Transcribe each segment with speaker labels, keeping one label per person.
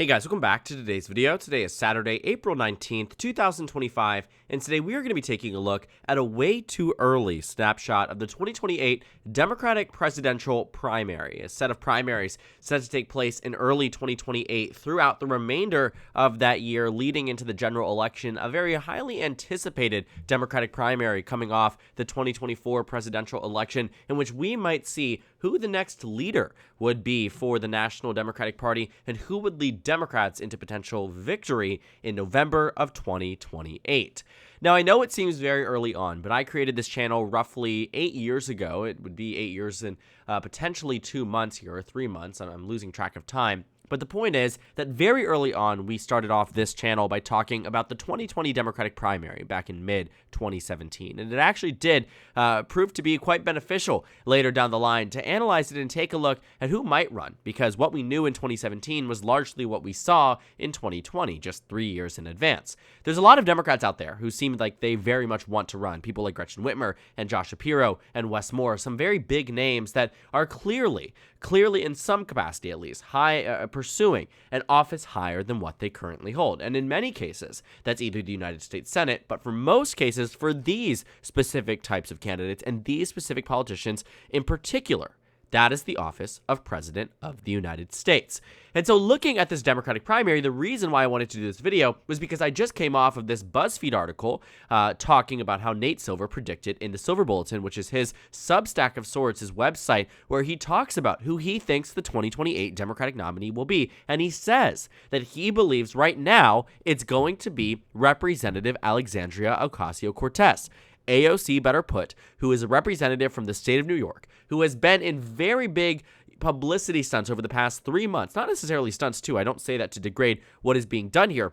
Speaker 1: Hey guys, welcome back to today's video. Today is Saturday, April 19th, 2025, and today we are going to be taking a look at a way too early snapshot of the 2028 Democratic presidential primary, a set of primaries set to take place in early 2028 throughout the remainder of that year, leading into the general election, a very highly anticipated Democratic primary coming off the 2024 presidential election, in which we might see who the next leader would be for the National Democratic Party and who would lead Democrats into potential victory in November of 2028. Now, I know it seems very early on, but I created this channel roughly 8 years ago. It would be 8 years and potentially 2 months here, or 3 months. I'm losing track of time. But the point is that very early on, we started off this channel by talking about the 2020 Democratic primary back in mid-2017. And it actually did prove to be quite beneficial later down the line to analyze it and take a look at who might run, because what we knew in 2017 was largely what we saw in 2020, just 3 years in advance. There's a lot of Democrats out there who seem like they very much want to run. People like Gretchen Whitmer and Josh Shapiro and Wes Moore, some very big names that are clearly in some capacity at least, pursuing an office higher than what they currently hold. And in many cases, that's either the United States Senate, but for most cases, for these specific types of candidates and these specific politicians in particular, that is the office of President of the United States. And so looking at this Democratic primary, the reason why I wanted to do this video was because I just came off of this BuzzFeed article talking about how Nate Silver predicted in the Silver Bulletin, which is his Substack of sorts, his website, where he talks about who he thinks the 2028 Democratic nominee will be. And he says that he believes right now it's going to be Representative Alexandria Ocasio-Cortez. AOC, better put, who is a representative from the state of New York, who has been in very big publicity stunts over the past 3 months. Not necessarily stunts, too. I don't say that to degrade what is being done here,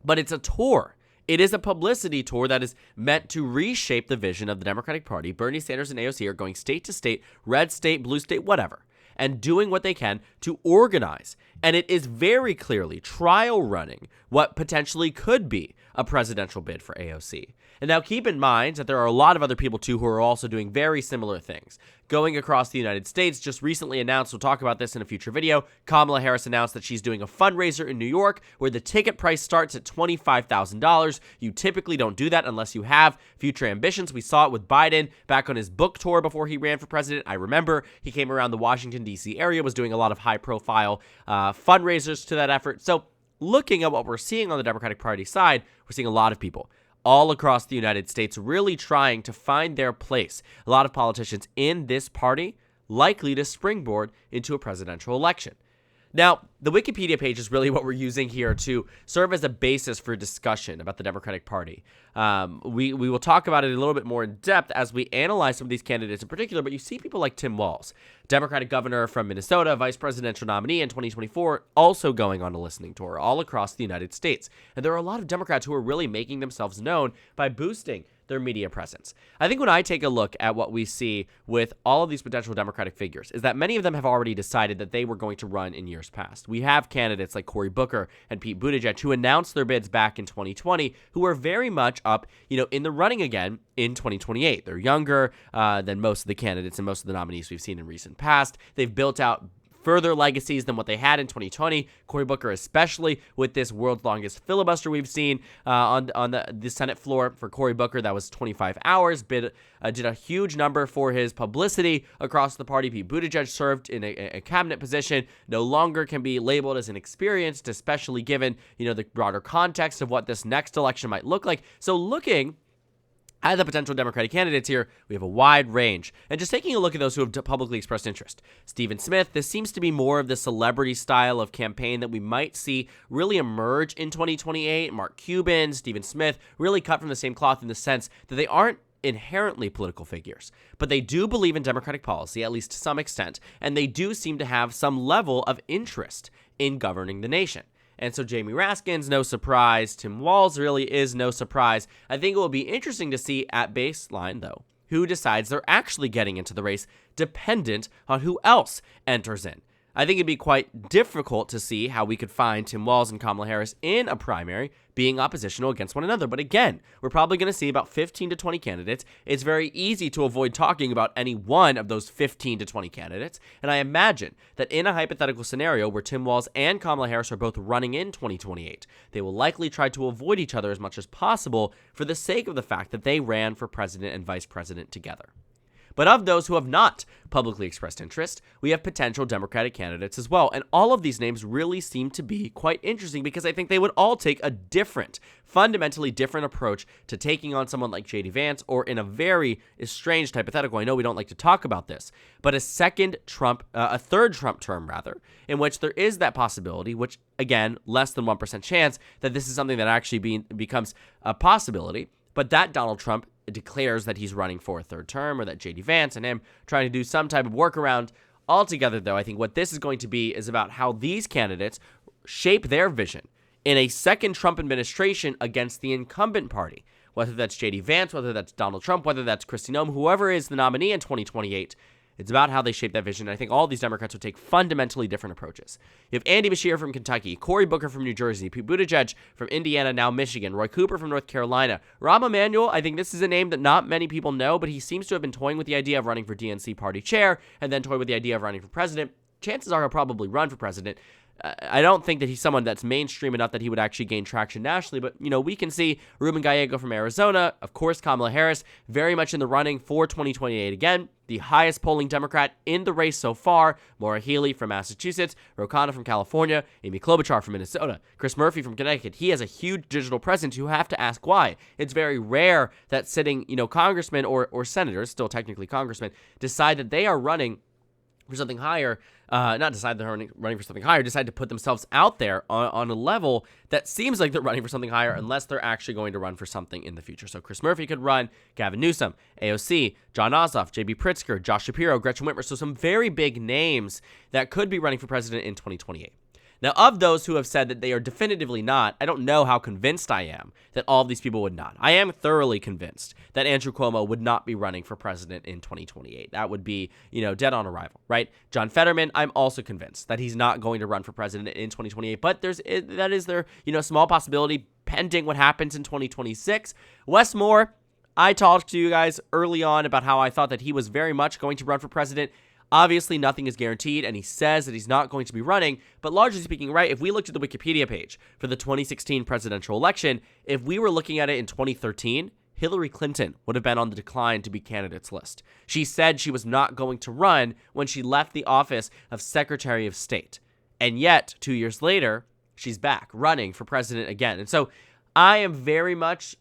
Speaker 1: but it's a tour. It is a publicity tour that is meant to reshape the vision of the Democratic Party. Bernie Sanders and AOC are going state to state, red state, blue state, whatever, and doing what they can to organize. And it is very clearly trial running what potentially could be a presidential bid for AOC. And now keep in mind that there are a lot of other people too who are also doing very similar things. Going across the United States, just recently announced, we'll talk about this in a future video, Kamala Harris announced that she's doing a fundraiser in New York where the ticket price starts at $25,000. You typically don't do that unless you have future ambitions. We saw it with Biden back on his book tour before he ran for president. I remember he came around the Washington, D.C. area, was doing a lot of high-profile fundraisers to that effort. So looking at what we're seeing on the Democratic Party side, we're seeing a lot of people all across the United States really trying to find their place. A lot of politicians in this party likely to springboard into a presidential election. Now, the Wikipedia page is really what we're using here to serve as a basis for discussion about the Democratic Party. We will talk about it a little bit more in depth as we analyze some of these candidates in particular, but you see people like Tim Walz, Democratic governor from Minnesota, vice presidential nominee in 2024, also going on a listening tour all across the United States. And there are a lot of Democrats who are really making themselves known by boosting their media presence. I think when I take a look at what we see with all of these potential Democratic figures is that many of them have already decided that they were going to run in years past. We have candidates like Cory Booker and Pete Buttigieg who announced their bids back in 2020 who are very much up, in the running again in 2028. They're younger than most of the candidates and most of the nominees we've seen in recent past. They've built out further legacies than what they had in 2020. Cory Booker, especially with this world's longest filibuster we've seen on the Senate floor for Cory Booker, that was 25 hours, did a huge number for his publicity across the party. Pete Buttigieg served in a cabinet position, no longer can be labeled as inexperienced, especially given, the broader context of what this next election might look like. So looking at the potential Democratic candidates here, we have a wide range. And just taking a look at those who have publicly expressed interest. Stephen Smith, this seems to be more of the celebrity style of campaign that we might see really emerge in 2028. Mark Cuban, Stephen Smith, really cut from the same cloth in the sense that they aren't inherently political figures, but they do believe in Democratic policy, at least to some extent, and they do seem to have some level of interest in governing the nation. And so Jamie Raskin's no surprise. Tim Walz really is no surprise. I think it will be interesting to see at baseline, though, who decides they're actually getting into the race dependent on who else enters in. I think it'd be quite difficult to see how we could find Tim Walz and Kamala Harris in a primary being oppositional against one another. But again, we're probably going to see about 15 to 20 candidates. It's very easy to avoid talking about any one of those 15 to 20 candidates. And I imagine that in a hypothetical scenario where Tim Walz and Kamala Harris are both running in 2028, they will likely try to avoid each other as much as possible for the sake of the fact that they ran for president and vice president together. But of those who have not publicly expressed interest, we have potential Democratic candidates as well. And all of these names really seem to be quite interesting because I think they would all take a different, fundamentally different approach to taking on someone like J.D. Vance, or in a very estranged hypothetical, I know we don't like to talk about this, but a third Trump term rather, in which there is that possibility, which again, less than 1% chance that this is something that actually becomes a possibility, but that Donald Trump declares that he's running for a third term, or that J.D. Vance and him trying to do some type of workaround. Altogether, though, I think what this is going to be is about how these candidates shape their vision in a second Trump administration against the incumbent party, whether that's J.D. Vance, whether that's Donald Trump, whether that's Kristi Noem, whoever is the nominee in 2028. It's about how they shape that vision. I think all these Democrats will take fundamentally different approaches. You have Andy Beshear from Kentucky, Cory Booker from New Jersey, Pete Buttigieg from Indiana, now Michigan, Roy Cooper from North Carolina. Rahm Emanuel, I think this is a name that not many people know, but he seems to have been toying with the idea of running for DNC party chair and then toyed with the idea of running for president. Chances are he'll probably run for president. I don't think that he's someone that's mainstream enough that he would actually gain traction nationally, but, we can see Ruben Gallego from Arizona, of course, Kamala Harris, very much in the running for 2028 again, the highest polling Democrat in the race so far, Maura Healey from Massachusetts, Ro Khanna from California, Amy Klobuchar from Minnesota, Chris Murphy from Connecticut. He has a huge digital presence. You have to ask why. It's very rare that sitting, congressmen or senators, still technically congressmen, decide that they are running for something higher, not decide they're running for something higher, decide to put themselves out there on a level that seems like they're running for something higher unless they're actually going to run for something in the future. So Chris Murphy could run, Gavin Newsom, AOC, John Ossoff, J.B. Pritzker, Josh Shapiro, Gretchen Whitmer. So some very big names that could be running for president in 2028. Now, of those who have said that they are definitively not, I don't know how convinced I am that all of these people would not. I am thoroughly convinced that Andrew Cuomo would not be running for president in 2028. That would be, dead on arrival, right? John Fetterman, I'm also convinced that he's not going to run for president in 2028, but that is their, small possibility pending what happens in 2026. Wes Moore, I talked to you guys early on about how I thought that he was very much going to run for president. Obviously, nothing is guaranteed, and he says that he's not going to be running, but largely speaking, right, if we looked at the Wikipedia page for the 2016 presidential election, if we were looking at it in 2013, Hillary Clinton would have been on the decline to be candidates list. She said she was not going to run when she left the office of Secretary of State, and yet, 2 years later, she's back running for president again. And so I am very much,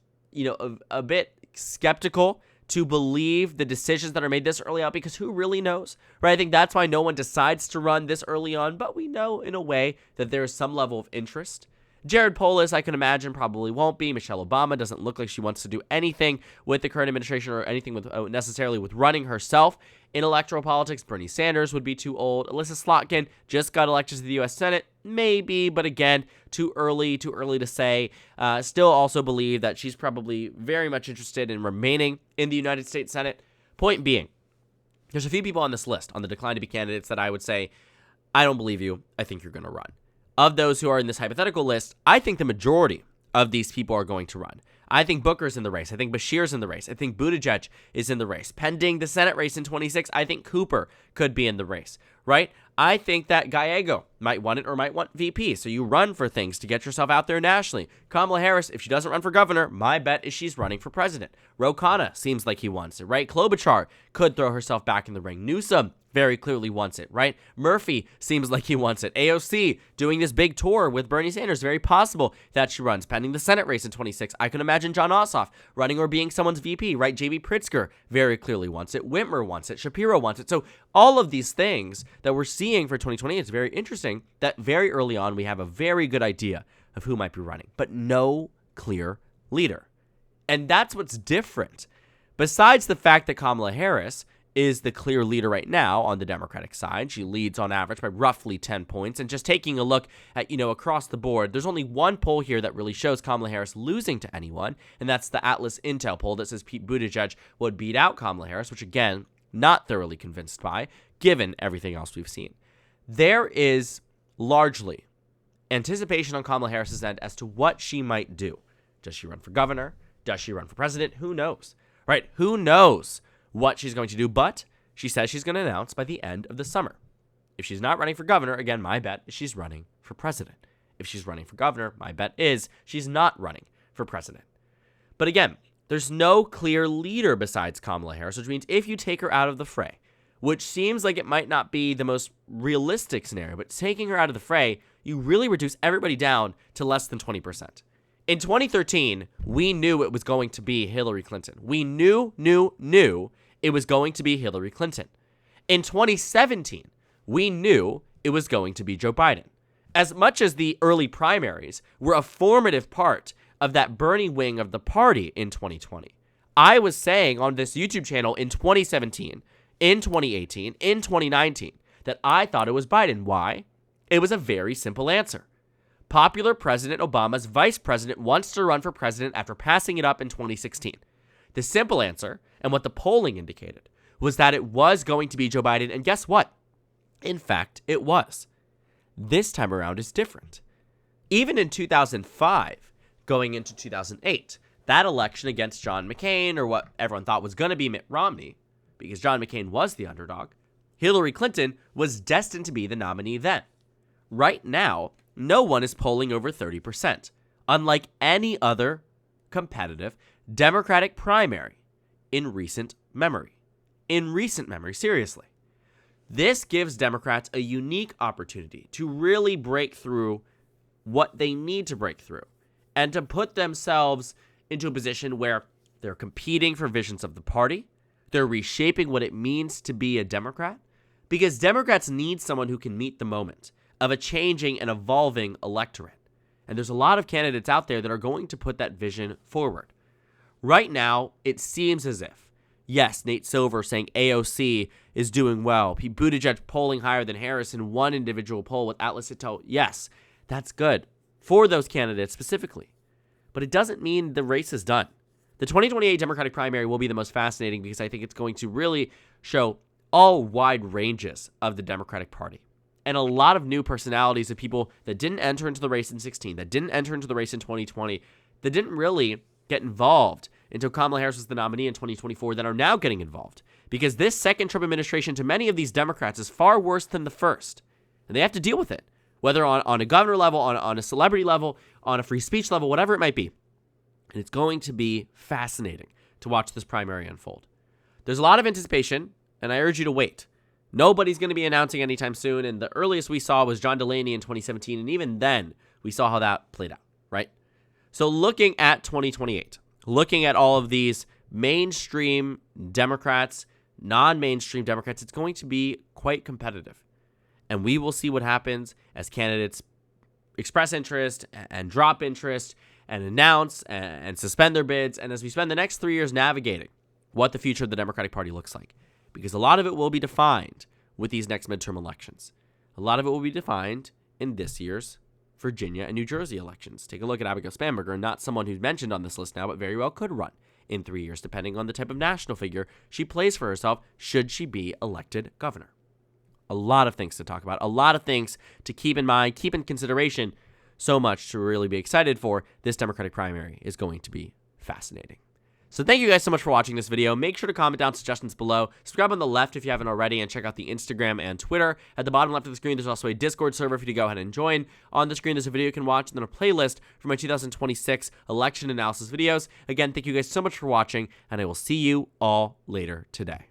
Speaker 1: a bit skeptical to believe the decisions that are made this early on, because who really knows, right? I think that's why no one decides to run this early on, but we know in a way that there is some level of interest. Jared Polis, I can imagine, probably won't be. Michelle Obama doesn't look like she wants to do anything with the current administration or anything with necessarily with running herself in electoral politics. Bernie Sanders would be too old. Alyssa Slotkin just got elected to the U.S. Senate. Maybe, but again, too early to say. Still also believe that she's probably very much interested in remaining in the United States Senate. Point being, there's a few people on this list, on the decline to be candidates, that I would say, I don't believe you. I think you're going to run. Of those who are in this hypothetical list, I think the majority of these people are going to run. I think Booker's in the race. I think Beshear's in the race. I think Buttigieg is in the race. Pending the Senate race in 26, I think Cooper could be in the race, right? I think that Gallego might want it or might want VP. So you run for things to get yourself out there nationally. Kamala Harris, if she doesn't run for governor, my bet is she's running for president. Ro Khanna seems like he wants it, right? Klobuchar could throw herself back in the ring. Newsom very clearly wants it, right? Murphy seems like he wants it. AOC doing this big tour with Bernie Sanders, very possible that she runs. Pending the Senate race in 26, I can imagine John Ossoff running or being someone's VP, right? J.B. Pritzker very clearly wants it. Whitmer wants it. Shapiro wants it. So all of these things that we're seeing for 2020, it's very interesting that very early on we have a very good idea of who might be running, but no clear leader. And that's what's different. Besides the fact that Kamala Harris is the clear leader right now on the Democratic side. She leads on average by roughly 10 points. And just taking a look at, across the board, there's only one poll here that really shows Kamala Harris losing to anyone, and that's the Atlas Intel poll that says Pete Buttigieg would beat out Kamala Harris, which, again, not thoroughly convinced by, given everything else we've seen. there is largely anticipation on Kamala Harris's end as to what she might do. Does she run for governor? Does she run for president? Who knows, right? Who knows what she's going to do, but she says she's going to announce by the end of the summer. If she's not running for governor, again, my bet is she's running for president. If she's running for governor, my bet is she's not running for president. But again, there's no clear leader besides Kamala Harris, which means if you take her out of the fray, which seems like it might not be the most realistic scenario, but taking her out of the fray, you really reduce everybody down to less than 20%. In 2013, we knew it was going to be Hillary Clinton. We knew it was going to be Hillary Clinton. In 2017, we knew it was going to be Joe Biden. As much as the early primaries were a formative part of that Bernie wing of the party in 2020, I was saying on this YouTube channel in 2017, in 2018, in 2019, that I thought it was Biden. Why? It was a very simple answer. Popular President Obama's vice president wants to run for president after passing it up in 2016. The simple answer, and what the polling indicated, was that it was going to be Joe Biden, and guess what? In fact, it was. This time around is different. Even in 2005, going into 2008, that election against John McCain, or what everyone thought was going to be Mitt Romney, because John McCain was the underdog, Hillary Clinton was destined to be the nominee then. Right now, no one is polling over 30%, unlike any other competitive Democratic primary in recent memory. In recent memory, seriously. This gives Democrats a unique opportunity to really break through what they need to break through and to put themselves into a position where they're competing for visions of the party, they're reshaping what it means to be a Democrat, because Democrats need someone who can meet the moment of a changing and evolving electorate. And there's a lot of candidates out there that are going to put that vision forward. Right now, it seems as if, yes, Nate Silver saying AOC is doing well, Pete Buttigieg polling higher than Harris in one individual poll with Atlas Intel, yes, that's good for those candidates specifically. But it doesn't mean the race is done. The 2028 Democratic primary will be the most fascinating because I think it's going to really show all wide ranges of the Democratic Party. And a lot of new personalities of people that didn't enter into the race in 2016, that didn't enter into the race in 2020, that didn't really get involved until Kamala Harris was the nominee in 2024, that are now getting involved. Because this second Trump administration to many of these Democrats is far worse than the first. And they have to deal with it, whether on a governor level, on a celebrity level, on a free speech level, whatever it might be. And it's going to be fascinating to watch this primary unfold. There's a lot of anticipation, and I urge you to wait. Nobody's going to be announcing anytime soon, and the earliest we saw was John Delaney in 2017, and even then, we saw how that played out, right? So looking at 2028, looking at all of these mainstream Democrats, non-mainstream Democrats, it's going to be quite competitive. And we will see what happens as candidates express interest and drop interest and announce and suspend their bids, and as we spend the next 3 years navigating what the future of the Democratic Party looks like. Because a lot of it will be defined with these next midterm elections. A lot of it will be defined in this year's Virginia and New Jersey elections. Take a look at Abigail Spanberger, not someone who's mentioned on this list now, but very well could run in 3 years, depending on the type of national figure she plays for herself, should she be elected governor. A lot of things to talk about, a lot of things to keep in mind, keep in consideration. So much to really be excited for. This Democratic primary is going to be fascinating. So thank you guys so much for watching this video. Make sure to comment down suggestions below. Subscribe on the left if you haven't already, and check out the Instagram and Twitter. At the bottom left of the screen, there's also a Discord server for you to go ahead and join. On the screen, there's a video you can watch, and then a playlist for my 2026 election analysis videos. Again, thank you guys so much for watching, and I will see you all later today.